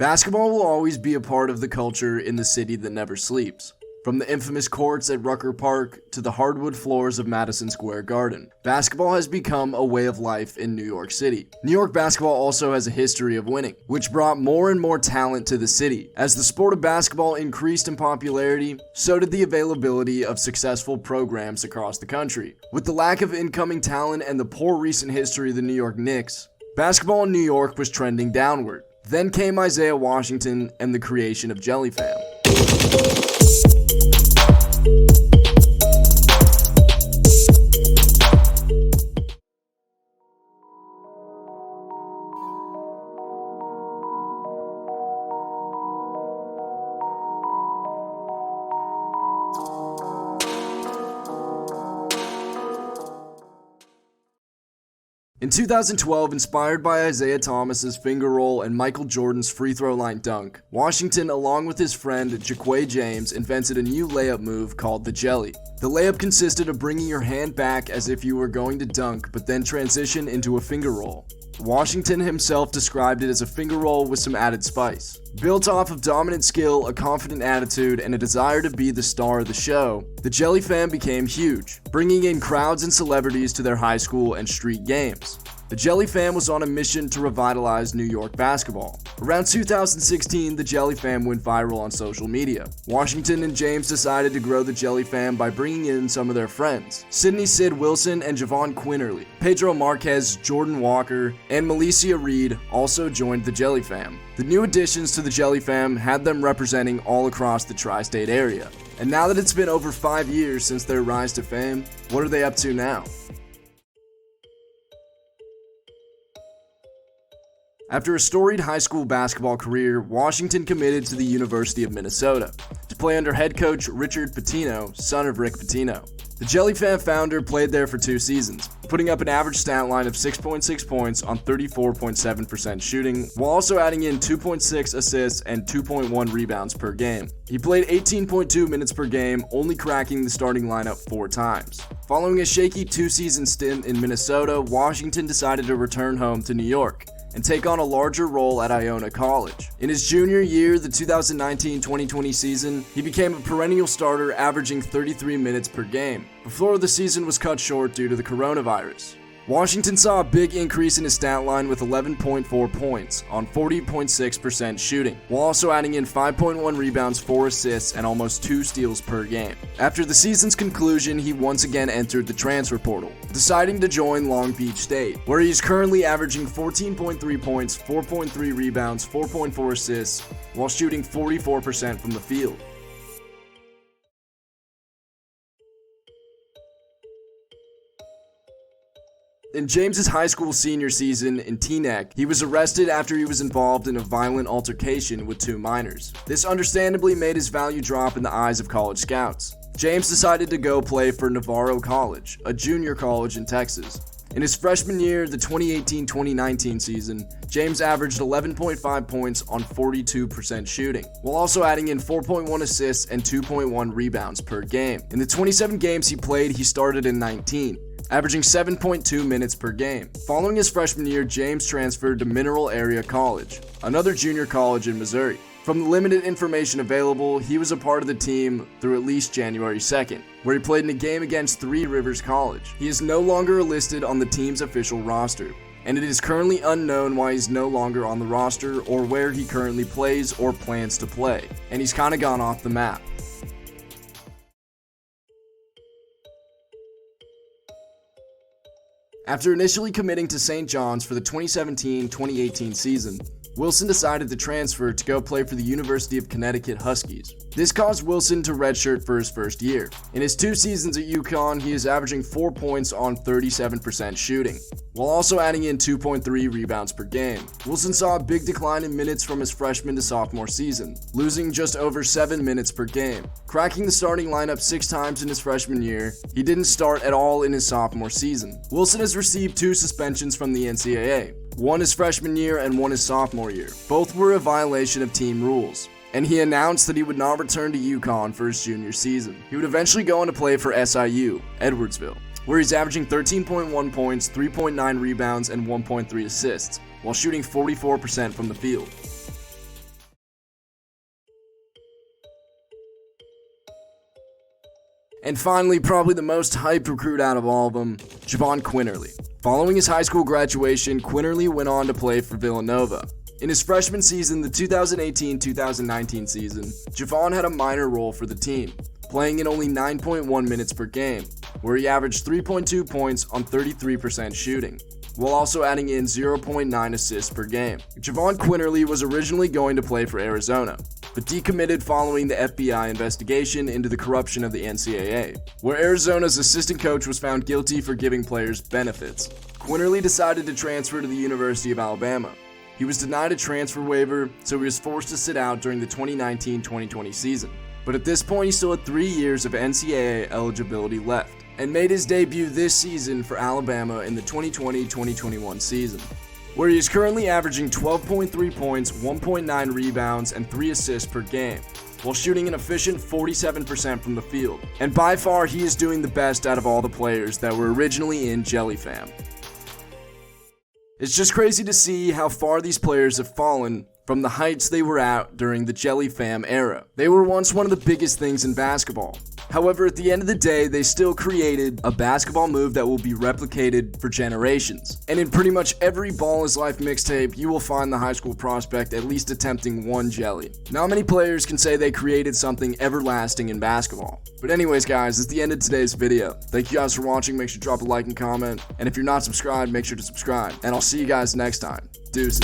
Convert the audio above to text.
Basketball will always be a part of the culture in the city that never sleeps. From the infamous courts at Rucker Park to the hardwood floors of Madison Square Garden, basketball has become a way of life in New York City. New York basketball also has a history of winning, which brought more and more talent to the city. As the sport of basketball increased in popularity, so did the availability of successful programs across the country. With the lack of incoming talent and the poor recent history of the New York Knicks, basketball in New York was trending downward. Then came Isaiah Washington and the creation of JELLYFAM. In 2012, inspired by Isaiah Thomas's finger roll and Michael Jordan's free throw line dunk, Washington, along with his friend Jaquay James, invented a new layup move called the Jelly. The layup consisted of bringing your hand back as if you were going to dunk, but then transition into a finger roll. Washington himself described it as a finger roll with some added spice. Built off of dominant skill, a confident attitude, and a desire to be the star of the show, the JELLYFAM became huge, bringing in crowds and celebrities to their high school and street games. The JELLYFAM was on a mission to revitalize New York basketball. Around 2016, the JELLYFAM went viral on social media. Washington and James decided to grow the JELLYFAM by bringing in some of their friends. Sidney Sid Wilson and Javon Quinterly, Pedro Marquez, Jordan Walker, and Malicia Reed also joined the JELLYFAM. The new additions to the JELLYFAM had them representing all across the tri-state area. And now that it's been over 5 years since their rise to fame, what are they up to now? After a storied high school basketball career, Washington committed to the University of Minnesota to play under head coach Richard Pitino, son of Rick Pitino. The JELLYFAM founder played there for 2 seasons, putting up an average stat line of 6.6 points on 34.7% shooting, while also adding in 2.6 assists and 2.1 rebounds per game. He played 18.2 minutes per game, only cracking the starting lineup 4 times. Following a shaky 2-season stint in Minnesota, Washington decided to return home to New York and take on a larger role at Iona College. In his junior year, the 2019-2020 season, he became a perennial starter, averaging 33 minutes per game, before the season was cut short due to the coronavirus. Washington saw a big increase in his stat line with 11.4 points on 40.6% shooting, while also adding in 5.1 rebounds, 4 assists, and almost 2 steals per game. After the season's conclusion, he once again entered the transfer portal, deciding to join Long Beach State, where he is currently averaging 14.3 points, 4.3 rebounds, 4.4 assists, while shooting 44% from the field. In James's high school senior season in Teaneck, he was arrested after he was involved in a violent altercation with 2 minors. This understandably made his value drop in the eyes of college scouts. James decided to go play for Navarro College, a junior college in Texas. In his freshman year, the 2018-2019 season, James averaged 11.5 points on 42% shooting, while also adding in 4.1 assists and 2.1 rebounds per game. In the 27 games he played, he started in 19. Averaging 7.2 minutes per game. Following his freshman year, James transferred to Mineral Area College, another junior college in Missouri. From the limited information available, he was a part of the team through at least January 2nd, where he played in a game against Three Rivers College. He is no longer listed on the team's official roster, and it is currently unknown why he's no longer on the roster or where he currently plays or plans to play, and he's kinda gone off the map. After initially committing to St. John's for the 2017-2018 season, Wilson decided to transfer to go play for the University of Connecticut Huskies. This caused Wilson to redshirt for his first year. In his 2 seasons at UConn, he is averaging 4 points on 37% shooting, while also adding in 2.3 rebounds per game. Wilson saw a big decline in minutes from his freshman to sophomore season, losing just over 7 minutes per game. Cracking the starting lineup 6 times in his freshman year, he didn't start at all in his sophomore season. Wilson has received 2 suspensions from the NCAA, one his freshman year and one his sophomore year. Both were a violation of team rules, and he announced that he would not return to UConn for his junior season. He would eventually go on to play for SIU, Edwardsville, where he's averaging 13.1 points, 3.9 rebounds, and 1.3 assists, while shooting 44% from the field. And finally, probably the most hyped recruit out of all of them, Jahvon Quinerly. Following his high school graduation, Quinerly went on to play for Villanova. In his freshman season, the 2018-2019 season, Jahvon had a minor role for the team, playing in only 9.1 minutes per game, where he averaged 3.2 points on 33% shooting, while also adding in 0.9 assists per game. Jahvon Quinerly was originally going to play for Arizona, but decommitted following the FBI investigation into the corruption of the NCAA, where Arizona's assistant coach was found guilty for giving players benefits. Quinerly decided to transfer to the University of Alabama. He was denied a transfer waiver, so he was forced to sit out during the 2019-2020 season. But at this point, he still had 3 years of NCAA eligibility left, and made his debut this season for Alabama in the 2020-2021 season, where he is currently averaging 12.3 points, 1.9 rebounds, and 3 assists per game, while shooting an efficient 47% from the field. And by far, he is doing the best out of all the players that were originally in JELLYFAM. It's just crazy to see how far these players have fallen from the heights they were at during the JELLYFAM era. They were once one of the biggest things in basketball. However, at the end of the day, they still created a basketball move that will be replicated for generations. And in pretty much every Ball is Life mixtape, you will find the high school prospect at least attempting one jelly. Not many players can say they created something everlasting in basketball. But anyways guys, that's the end of today's video. Thank you guys for watching. Make sure to drop a like and comment. And if you're not subscribed, make sure to subscribe. And I'll see you guys next time. Deuces.